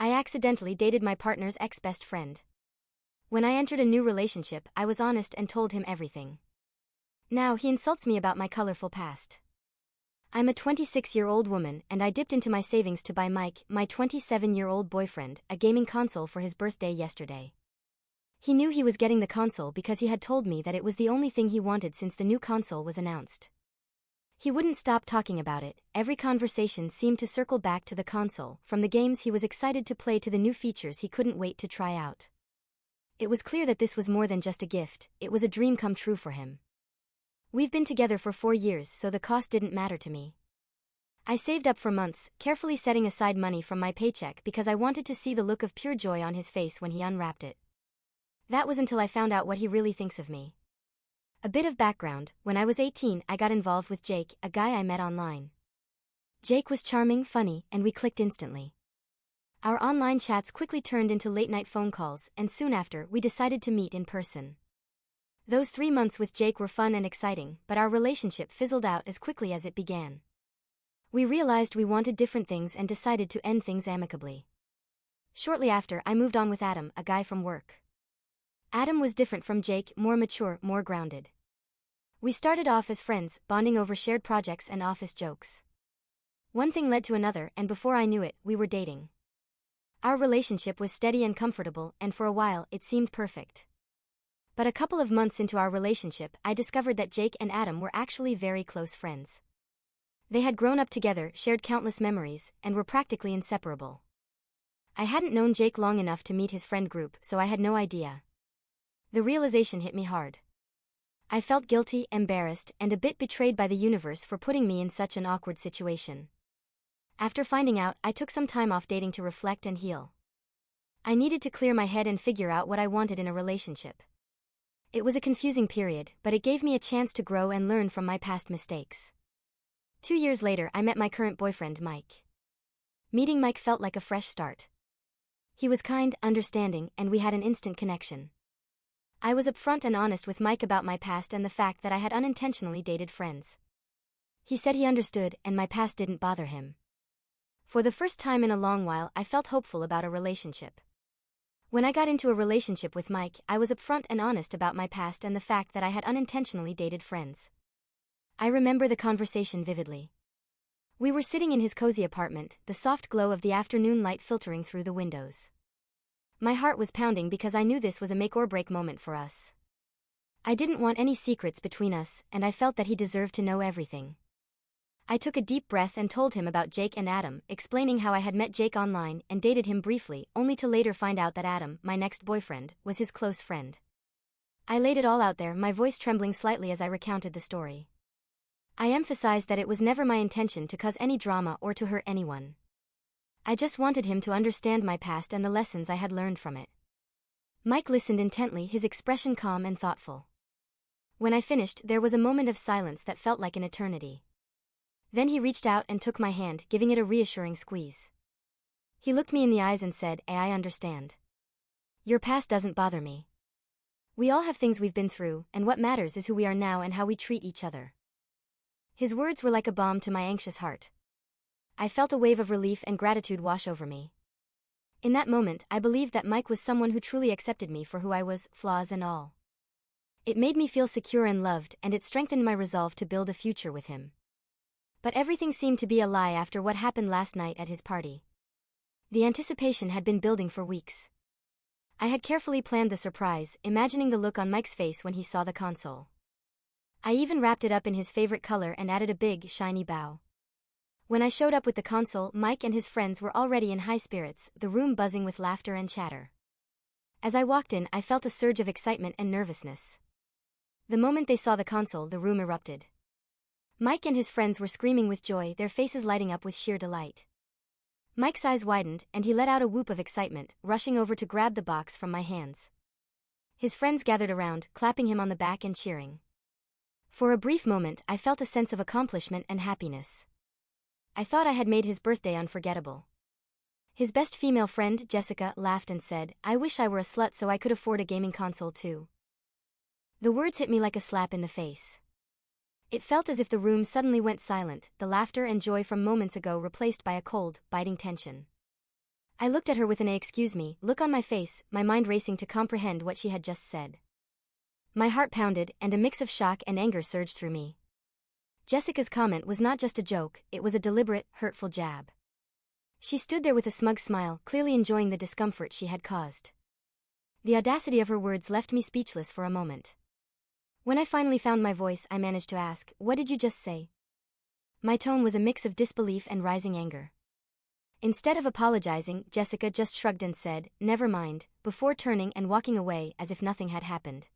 I accidentally dated my partner's ex-best friend. When I entered a new relationship, I was honest and told him everything. Now he insults me about my colorful past. I'm a 26-year-old woman, and I dipped into my savings to buy Mike, my 27-year-old boyfriend, a gaming console for his birthday yesterday. He knew he was getting the console because he had told me that it was the only thing he wanted since the new console was announced. He wouldn't stop talking about it. Every conversation seemed to circle back to the console, from the games he was excited to play to the new features he couldn't wait to try out. It was clear that this was more than just a gift, it was a dream come true for him. We've been together for 4 years, so the cost didn't matter to me. I saved up for months, carefully setting aside money from my paycheck because I wanted to see the look of pure joy on his face when he unwrapped it. That was until I found out what he really thinks of me. A bit of background: when I was 18, I got involved with Jake, a guy I met online. Jake was charming, funny, and we clicked instantly. Our online chats quickly turned into late-night phone calls, and soon after, we decided to meet in person. Those 3 months with Jake were fun and exciting, but our relationship fizzled out as quickly as it began. We realized we wanted different things and decided to end things amicably. Shortly after, I moved on with Adam, a guy from work. Adam was different from Jake, more mature, more grounded. We started off as friends, bonding over shared projects and office jokes. One thing led to another, and before I knew it, we were dating. Our relationship was steady and comfortable, and for a while, it seemed perfect. But a couple of months into our relationship, I discovered that Jake and Adam were actually very close friends. They had grown up together, shared countless memories, and were practically inseparable. I hadn't known Jake long enough to meet his friend group, so I had no idea. The realization hit me hard. I felt guilty, embarrassed, and a bit betrayed by the universe for putting me in such an awkward situation. After finding out, I took some time off dating to reflect and heal. I needed to clear my head and figure out what I wanted in a relationship. It was a confusing period, but it gave me a chance to grow and learn from my past mistakes. 2 years later, I met my current boyfriend, Mike. Meeting Mike felt like a fresh start. He was kind, understanding, and we had an instant connection. I was upfront and honest with Mike about my past and the fact that I had unintentionally dated friends. He said he understood, and my past didn't bother him. For the first time in a long while, I felt hopeful about a relationship. When I got into a relationship with Mike, I was upfront and honest about my past and the fact that I had unintentionally dated friends. I remember the conversation vividly. We were sitting in his cozy apartment, the soft glow of the afternoon light filtering through the windows. My heart was pounding because I knew this was a make-or-break moment for us. I didn't want any secrets between us, and I felt that he deserved to know everything. I took a deep breath and told him about Jake and Adam, explaining how I had met Jake online and dated him briefly, only to later find out that Adam, my next boyfriend, was his close friend. I laid it all out there, my voice trembling slightly as I recounted the story. I emphasized that it was never my intention to cause any drama or to hurt anyone. I just wanted him to understand my past and the lessons I had learned from it. Mike listened intently, his expression calm and thoughtful. When I finished, there was a moment of silence that felt like an eternity. Then he reached out and took my hand, giving it a reassuring squeeze. He looked me in the eyes and said, "I understand. Your past doesn't bother me. We all have things we've been through, and what matters is who we are now and how we treat each other." His words were like a balm to my anxious heart. I felt a wave of relief and gratitude wash over me. In that moment, I believed that Mike was someone who truly accepted me for who I was, flaws and all. It made me feel secure and loved, and it strengthened my resolve to build a future with him. But everything seemed to be a lie after what happened last night at his party. The anticipation had been building for weeks. I had carefully planned the surprise, imagining the look on Mike's face when he saw the console. I even wrapped it up in his favorite color and added a big, shiny bow. When I showed up with the console, Mike and his friends were already in high spirits, the room buzzing with laughter and chatter. As I walked in, I felt a surge of excitement and nervousness. The moment they saw the console, the room erupted. Mike and his friends were screaming with joy, their faces lighting up with sheer delight. Mike's eyes widened, and he let out a whoop of excitement, rushing over to grab the box from my hands. His friends gathered around, clapping him on the back and cheering. For a brief moment, I felt a sense of accomplishment and happiness. I thought I had made his birthday unforgettable. His best female friend, Jessica, laughed and said, "I wish I were a slut so I could afford a gaming console too." The words hit me like a slap in the face. It felt as if the room suddenly went silent, the laughter and joy from moments ago replaced by a cold, biting tension. I looked at her with an "excuse me" look on my face, my mind racing to comprehend what she had just said. My heart pounded, and a mix of shock and anger surged through me. Jessica's comment was not just a joke, it was a deliberate, hurtful jab. She stood there with a smug smile, clearly enjoying the discomfort she had caused. The audacity of her words left me speechless for a moment. When I finally found my voice, I managed to ask, "What did you just say?" My tone was a mix of disbelief and rising anger. Instead of apologizing, Jessica just shrugged and said, "Never mind," before turning and walking away as if nothing had happened.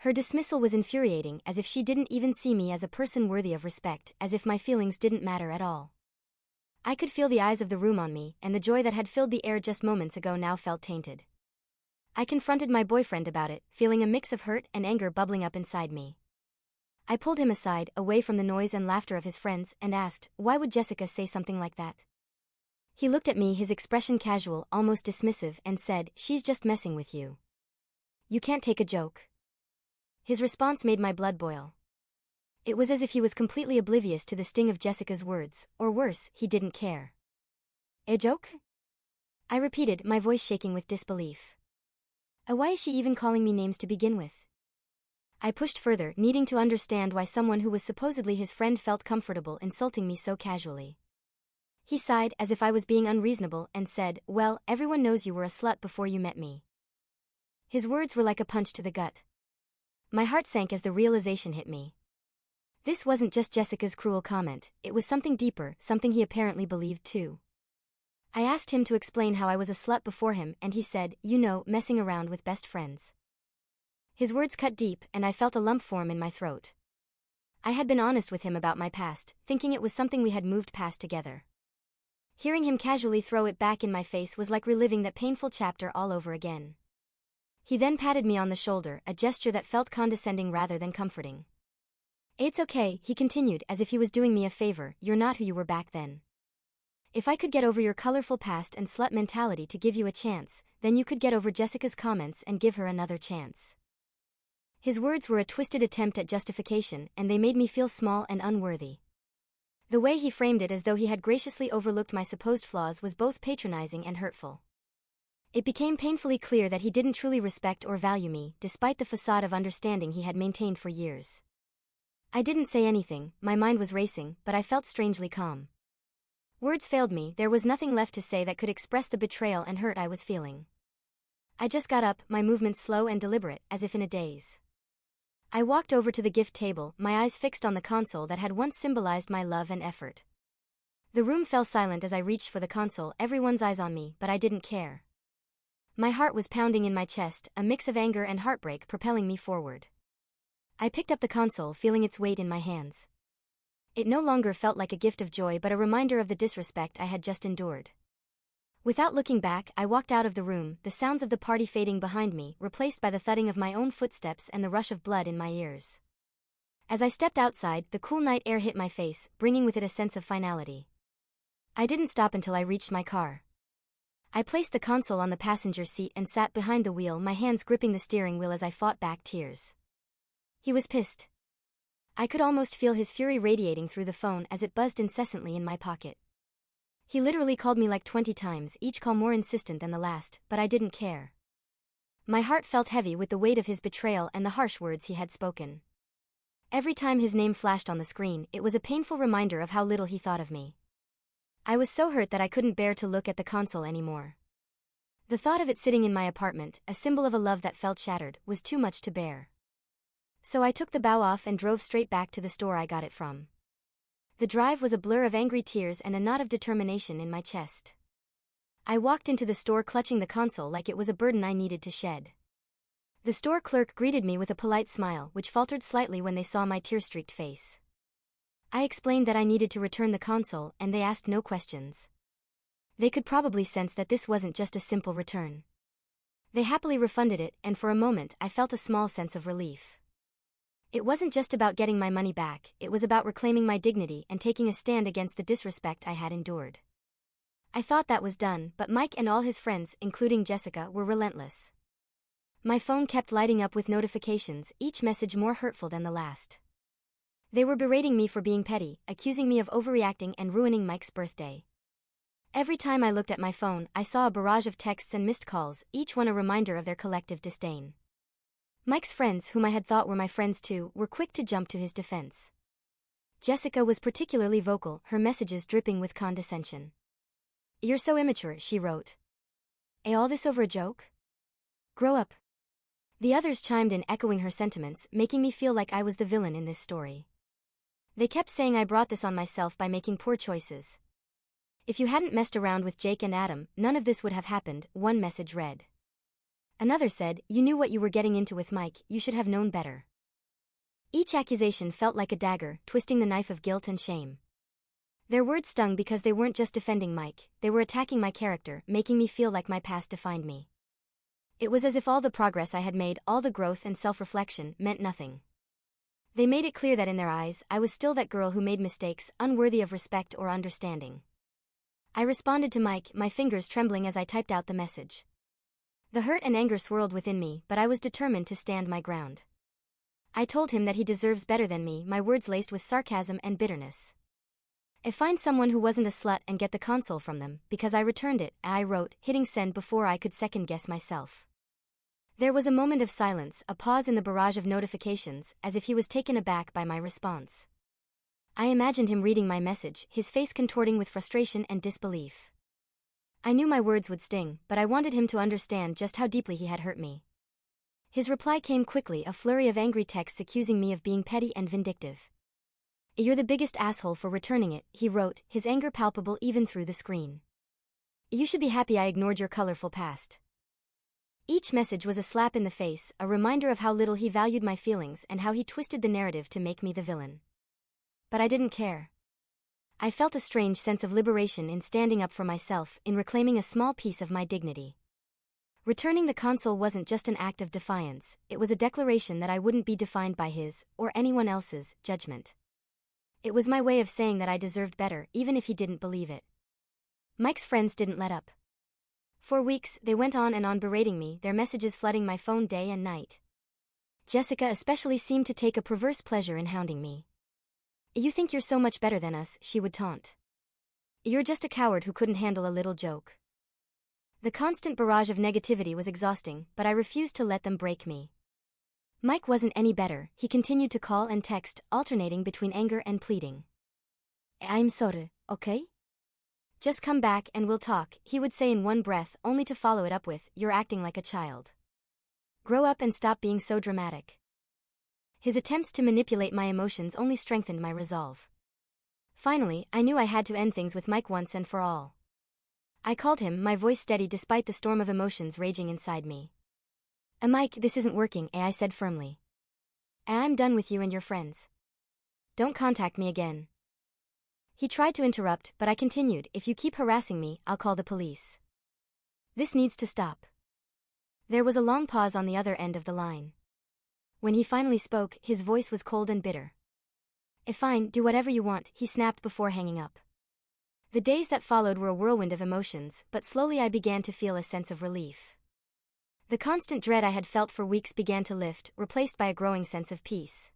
Her dismissal was infuriating, as if she didn't even see me as a person worthy of respect, as if my feelings didn't matter at all. I could feel the eyes of the room on me, and the joy that had filled the air just moments ago now felt tainted. I confronted my boyfriend about it, feeling a mix of hurt and anger bubbling up inside me. I pulled him aside, away from the noise and laughter of his friends, and asked, "Why would Jessica say something like that?" He looked at me, his expression casual, almost dismissive, and said, "She's just messing with you. You can't take a joke." His response made my blood boil. It was as if he was completely oblivious to the sting of Jessica's words, or worse, he didn't care. "A joke?" I repeated, my voice shaking with disbelief. Why is she even calling me names to begin with?" I pushed further, needing to understand why someone who was supposedly his friend felt comfortable insulting me so casually. He sighed, as if I was being unreasonable, and said, "Well, everyone knows you were a slut before you met me." His words were like a punch to the gut. My heart sank as the realization hit me. This wasn't just Jessica's cruel comment, it was something deeper, something he apparently believed too. I asked him to explain how I was a slut before him, and he said, "You know, messing around with best friends." His words cut deep, and I felt a lump form in my throat. I had been honest with him about my past, thinking it was something we had moved past together. Hearing him casually throw it back in my face was like reliving that painful chapter all over again. He then patted me on the shoulder, a gesture that felt condescending rather than comforting. "It's okay," he continued, as if he was doing me a favor, "you're not who you were back then. If I could get over your colorful past and slut mentality to give you a chance, then you could get over Jessica's comments and give her another chance." His words were a twisted attempt at justification, and they made me feel small and unworthy. The way he framed it, as though he had graciously overlooked my supposed flaws, was both patronizing and hurtful. It became painfully clear that he didn't truly respect or value me, despite the facade of understanding he had maintained for years. I didn't say anything, my mind was racing, but I felt strangely calm. Words failed me, there was nothing left to say that could express the betrayal and hurt I was feeling. I just got up, my movements slow and deliberate, as if in a daze. I walked over to the gift table, my eyes fixed on the console that had once symbolized my love and effort. The room fell silent as I reached for the console, everyone's eyes on me, but I didn't care. My heart was pounding in my chest, a mix of anger and heartbreak propelling me forward. I picked up the console, feeling its weight in my hands. It no longer felt like a gift of joy but a reminder of the disrespect I had just endured. Without looking back, I walked out of the room, the sounds of the party fading behind me, replaced by the thudding of my own footsteps and the rush of blood in my ears. As I stepped outside, the cool night air hit my face, bringing with it a sense of finality. I didn't stop until I reached my car. I placed the console on the passenger seat and sat behind the wheel, my hands gripping the steering wheel as I fought back tears. He was pissed. I could almost feel his fury radiating through the phone as it buzzed incessantly in my pocket. He literally called me like 20 times, each call more insistent than the last, but I didn't care. My heart felt heavy with the weight of his betrayal and the harsh words he had spoken. Every time his name flashed on the screen, it was a painful reminder of how little he thought of me. I was so hurt that I couldn't bear to look at the console anymore. The thought of it sitting in my apartment, a symbol of a love that felt shattered, was too much to bear. So I took the bow off and drove straight back to the store I got it from. The drive was a blur of angry tears and a knot of determination in my chest. I walked into the store clutching the console like it was a burden I needed to shed. The store clerk greeted me with a polite smile, which faltered slightly when they saw my tear-streaked face. I explained that I needed to return the console, and they asked no questions. They could probably sense that this wasn't just a simple return. They happily refunded it, and for a moment I felt a small sense of relief. It wasn't just about getting my money back, it was about reclaiming my dignity and taking a stand against the disrespect I had endured. I thought that was done, but Mike and all his friends, including Jessica, were relentless. My phone kept lighting up with notifications, each message more hurtful than the last. They were berating me for being petty, accusing me of overreacting and ruining Mike's birthday. Every time I looked at my phone, I saw a barrage of texts and missed calls, each one a reminder of their collective disdain. Mike's friends, whom I had thought were my friends too, were quick to jump to his defense. Jessica was particularly vocal, her messages dripping with condescension. "You're so immature," she wrote. All this over a joke? Grow up." The others chimed in, echoing her sentiments, making me feel like I was the villain in this story. They kept saying I brought this on myself by making poor choices. "If you hadn't messed around with Jake and Adam, none of this would have happened," one message read. Another said, "You knew what you were getting into with Mike, you should have known better." Each accusation felt like a dagger, twisting the knife of guilt and shame. Their words stung because they weren't just defending Mike, they were attacking my character, making me feel like my past defined me. It was as if all the progress I had made, all the growth and self-reflection, meant nothing. They made it clear that in their eyes, I was still that girl who made mistakes, unworthy of respect or understanding. I responded to Mike, my fingers trembling as I typed out the message. The hurt and anger swirled within me, but I was determined to stand my ground. I told him that he deserves better than me, my words laced with sarcasm and bitterness. Find someone who wasn't a slut and get the console from them, because I returned it," I wrote, hitting send before I could second-guess myself. There was a moment of silence, a pause in the barrage of notifications, as if he was taken aback by my response. I imagined him reading my message, his face contorting with frustration and disbelief. I knew my words would sting, but I wanted him to understand just how deeply he had hurt me. His reply came quickly, a flurry of angry texts accusing me of being petty and vindictive. "You're the biggest asshole for returning it," he wrote, his anger palpable even through the screen. "You should be happy I ignored your colorful past." Each message was a slap in the face, a reminder of how little he valued my feelings and how he twisted the narrative to make me the villain. But I didn't care. I felt a strange sense of liberation in standing up for myself, in reclaiming a small piece of my dignity. Returning the console wasn't just an act of defiance, it was a declaration that I wouldn't be defined by his, or anyone else's, judgment. It was my way of saying that I deserved better, even if he didn't believe it. Mike's friends didn't let up. For weeks, they went on and on berating me, their messages flooding my phone day and night. Jessica especially seemed to take a perverse pleasure in hounding me. "You think you're so much better than us," she would taunt. "You're just a coward who couldn't handle a little joke." The constant barrage of negativity was exhausting, but I refused to let them break me. Mike wasn't any better, he continued to call and text, alternating between anger and pleading. "I'm sorry, okay? Just come back and we'll talk," he would say in one breath, only to follow it up with, "You're acting like a child. Grow up and stop being so dramatic." His attempts to manipulate my emotions only strengthened my resolve. Finally, I knew I had to end things with Mike once and for all. I called him, my voice steady despite the storm of emotions raging inside me. "Mike, this isn't working," I said firmly. "I'm done with you and your friends. Don't contact me again." He tried to interrupt, but I continued, "If you keep harassing me, I'll call the police. This needs to stop." There was a long pause on the other end of the line. When he finally spoke, his voice was cold and bitter. "Fine, do whatever you want," he snapped before hanging up. The days that followed were a whirlwind of emotions, but slowly I began to feel a sense of relief. The constant dread I had felt for weeks began to lift, replaced by a growing sense of peace.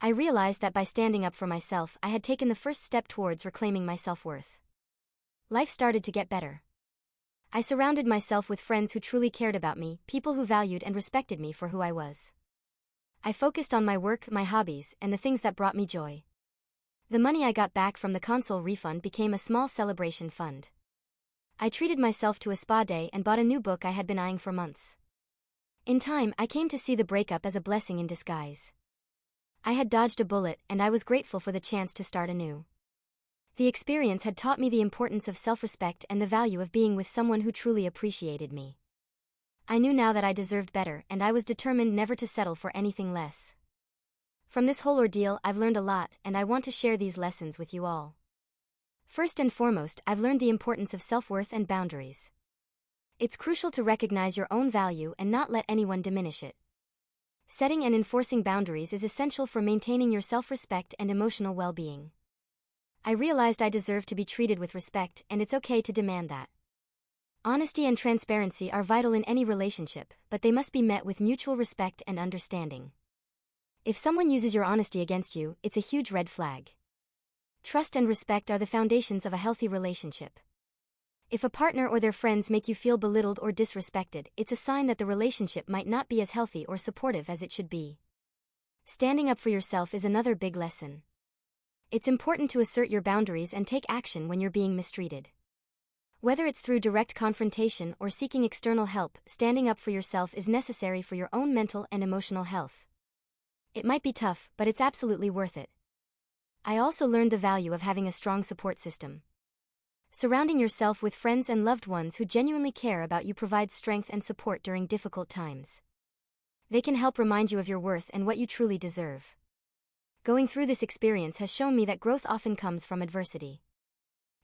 I realized that by standing up for myself, I had taken the first step towards reclaiming my self-worth. Life started to get better. I surrounded myself with friends who truly cared about me, people who valued and respected me for who I was. I focused on my work, my hobbies, and the things that brought me joy. The money I got back from the console refund became a small celebration fund. I treated myself to a spa day and bought a new book I had been eyeing for months. In time, I came to see the breakup as a blessing in disguise. I had dodged a bullet, and I was grateful for the chance to start anew. The experience had taught me the importance of self-respect and the value of being with someone who truly appreciated me. I knew now that I deserved better, and I was determined never to settle for anything less. From this whole ordeal, I've learned a lot, and I want to share these lessons with you all. First and foremost, I've learned the importance of self-worth and boundaries. It's crucial to recognize your own value and not let anyone diminish it. Setting and enforcing boundaries is essential for maintaining your self-respect and emotional well-being. I realized I deserve to be treated with respect, and it's okay to demand that. Honesty and transparency are vital in any relationship, but they must be met with mutual respect and understanding. If someone uses your honesty against you, it's a huge red flag. Trust and respect are the foundations of a healthy relationship. If a partner or their friends make you feel belittled or disrespected, it's a sign that the relationship might not be as healthy or supportive as it should be. Standing up for yourself is another big lesson. It's important to assert your boundaries and take action when you're being mistreated. Whether it's through direct confrontation or seeking external help, standing up for yourself is necessary for your own mental and emotional health. It might be tough, but it's absolutely worth it. I also learned the value of having a strong support system. Surrounding yourself with friends and loved ones who genuinely care about you provides strength and support during difficult times. They can help remind you of your worth and what you truly deserve. Going through this experience has shown me that growth often comes from adversity.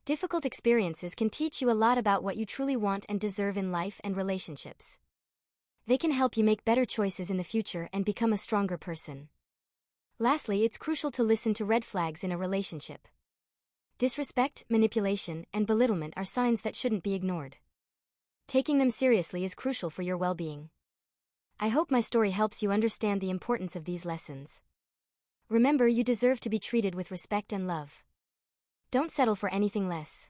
Difficult experiences can teach you a lot about what you truly want and deserve in life and relationships. They can help you make better choices in the future and become a stronger person. Lastly, it's crucial to listen to red flags in a relationship. Disrespect, manipulation, and belittlement are signs that shouldn't be ignored. Taking them seriously is crucial for your well-being. I hope my story helps you understand the importance of these lessons. Remember, you deserve to be treated with respect and love. Don't settle for anything less.